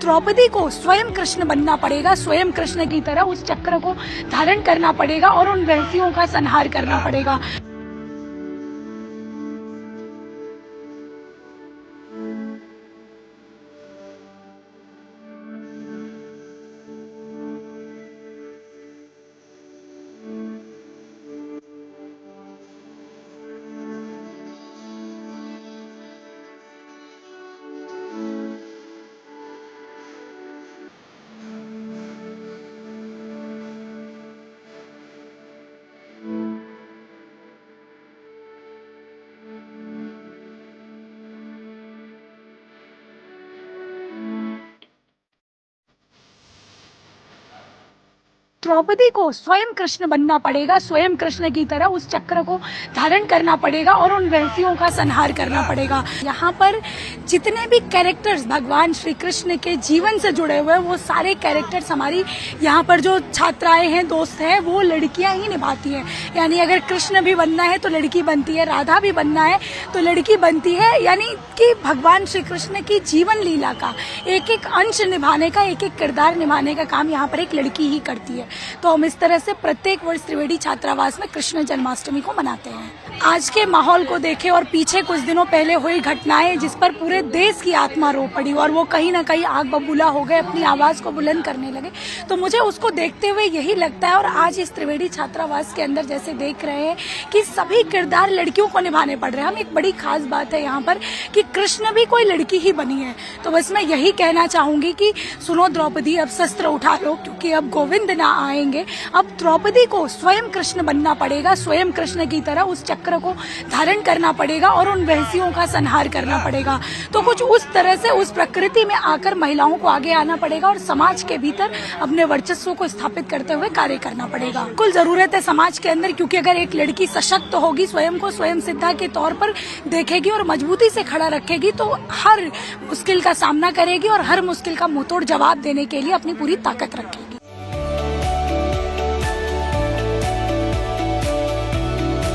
द्रौपदी को स्वयं कृष्ण बनना पड़ेगा, स्वयं कृष्ण की तरह उस चक्र को धारण करना पड़ेगा और उन वेश्यों का संहार करना पड़ेगा। द्रौपदी को स्वयं कृष्ण बनना पड़ेगा, स्वयं कृष्ण की तरह उस चक्र को धारण करना पड़ेगा और उन वेश्यों का संहार करना पड़ेगा। यहाँ पर जितने भी कैरेक्टर्स भगवान श्री कृष्ण के जीवन से जुड़े हुए हैं, वो सारे कैरेक्टर्स हमारी यहाँ पर जो छात्राएं हैं, दोस्त हैं, वो लड़कियां ही निभाती हैं। यानी अगर कृष्ण भी बनना है तो लड़की बनती है, राधा भी बनना है तो लड़की बनती है। यानी कि भगवान श्री कृष्ण की जीवन लीला का एक एक अंश निभाने का, एक एक किरदार निभाने का काम यहाँ पर एक लड़की ही करती है। तो हम इस तरह से प्रत्येक वर्ष त्रिवेणी छात्रावास में कृष्ण जन्माष्टमी को मनाते हैं। आज के माहौल को देखें और पीछे कुछ दिनों पहले हुई घटनाएं जिस पर पूरे देश की आत्मा रो पड़ी और वो कहीं ना कहीं आग बबूला हो गए, अपनी आवाज को बुलंद करने लगे, तो मुझे उसको देखते हुए यही लगता है। और आज इस त्रिवेणी छात्रावास के अंदर जैसे देख रहे हैं कि सभी किरदार लड़कियों को निभाने पड़ रहे हैं। हम एक बड़ी खास बात है यहाँ पर कि कृष्ण भी कोई लड़की ही बनी है। तो बस मैं यही कहना चाहूंगी कि सुनो द्रौपदी, अब शस्त्र उठा लो, क्योंकि अब गोविंद ना आएंगे। अब द्रौपदी को स्वयं कृष्ण बनना पड़ेगा, स्वयं कृष्ण की तरह उस चक्र को धारण करना पड़ेगा और उन वेश्यों का संहार करना पड़ेगा। तो कुछ उस तरह से उस प्रकृति में आकर महिलाओं को आगे आना पड़ेगा और समाज के भीतर अपने वर्चस्व को स्थापित करते हुए कार्य करना पड़ेगा। कुल जरूरत है समाज के अंदर, क्योंकि अगर एक लड़की सशक्त होगी, स्वयं को स्वयं सिद्धा के तौर पर देखेगी और मजबूती से खड़ा रखेगी, तो हर मुश्किल का सामना करेगी और हर मुश्किल का मुंहतोड़ जवाब देने के लिए अपनी पूरी ताकत रखेगी।